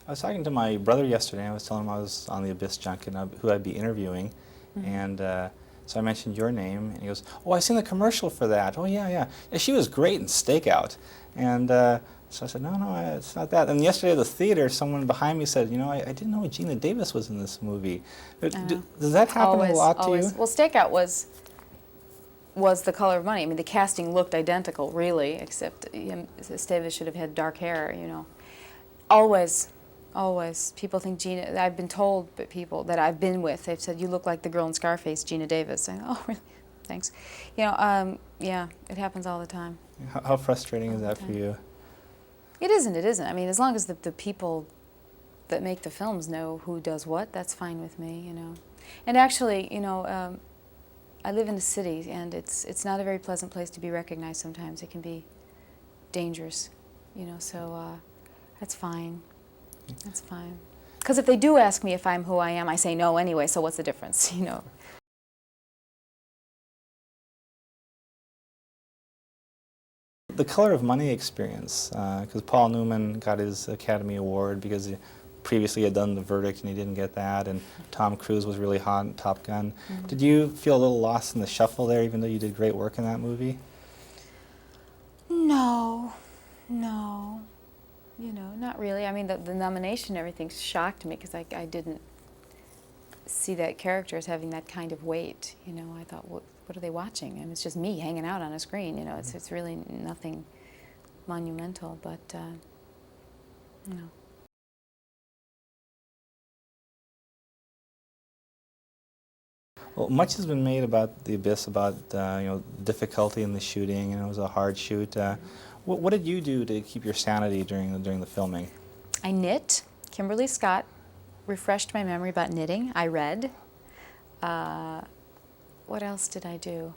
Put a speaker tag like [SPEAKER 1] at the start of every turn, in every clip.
[SPEAKER 1] I was talking to my brother yesterday. I was telling him I was on the Abyss junket and who I'd be interviewing, and so I mentioned your name, and he goes, "Oh, I seen the commercial for that. Oh, yeah, yeah. Yeah, she was great in Stakeout." And so I said, "No, no, it's not that." And yesterday at the theater, someone behind me said, "You know, I didn't know Gina Davis was in this movie." Does that happen a lot to you?
[SPEAKER 2] Well, Stakeout was The Color of Money. I mean, the casting looked identical, really, except Davis should have had dark hair, you know. Always. Always. People think Gina, I've been told by people that I've been with, they've said, "You look like the girl in Scarface, Gina Davis." I go, "Oh, really? Thanks." You know, yeah, it happens all the time.
[SPEAKER 1] How frustrating is that for you?
[SPEAKER 2] It isn't. I mean, as long as the people that make the films know who does what, that's fine with me, you know. And actually, you know, I live in a city, and it's not a very pleasant place to be recognized sometimes. It can be dangerous, you know, so that's fine. That's fine. Because if they do ask me if I'm who I am, I say no anyway, so what's the difference, you know?
[SPEAKER 1] The Color of Money experience, because Paul Newman got his Academy Award because he previously had done The Verdict and he didn't get that, and Tom Cruise was really hot in Top Gun. Did you feel a little lost in the shuffle there, even though you did great work in that movie?
[SPEAKER 2] No, no. You know, not really. I mean, the nomination and everything shocked me because I didn't see that character as having that kind of weight. You know, I thought, what are they watching? I mean, it's just me hanging out on a screen. You know, it's really nothing monumental, but you know.
[SPEAKER 1] Well, much has been made about The Abyss, about you know, difficulty in the shooting, and it was a hard shoot. What did you do to keep your sanity during the filming?
[SPEAKER 2] I knit. Kimberly Scott refreshed my memory about knitting. I read. What else did I do?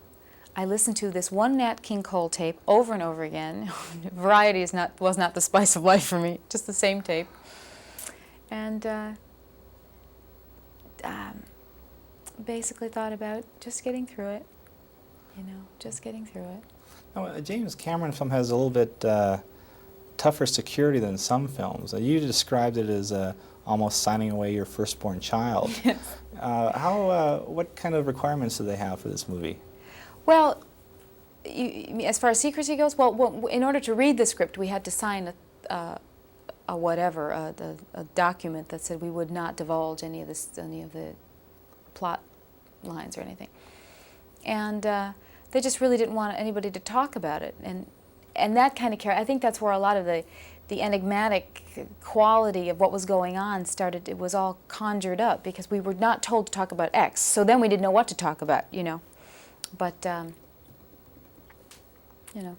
[SPEAKER 2] I listened to this one Nat King Cole tape over and over again. Variety was not the spice of life for me, just the same tape. And basically thought about just getting through it, you know, just getting through it.
[SPEAKER 1] Now, a James Cameron film has a little bit tougher security than some films. You described it as almost signing away your firstborn child.
[SPEAKER 2] Yes.
[SPEAKER 1] What kind of requirements do they have for this movie?
[SPEAKER 2] Well, as far as secrecy goes, well, in order to read the script, we had to sign a document that said we would not divulge any of the plot lines or anything. And they just really didn't want anybody to talk about it. And that kind of character, I think that's where a lot of the enigmatic quality of what was going on started. It was all conjured up because we were not told to talk about X. So then we didn't know what to talk about, you know. But, you know.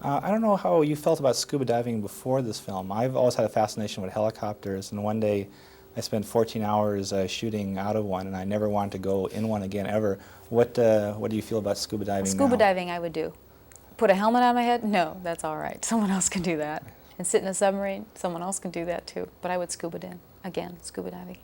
[SPEAKER 1] I don't know how you felt about scuba diving before this film. I've always had a fascination with helicopters, and one day I spent 14 hours shooting out of one, and I never wanted to go in one again, ever. What do you feel about scuba diving now?
[SPEAKER 2] Scuba diving I would do. Put a helmet on my head? No, that's all right. Someone else can do that. And sit in a submarine? Someone else can do that too. But I would scuba diving. Again, scuba diving.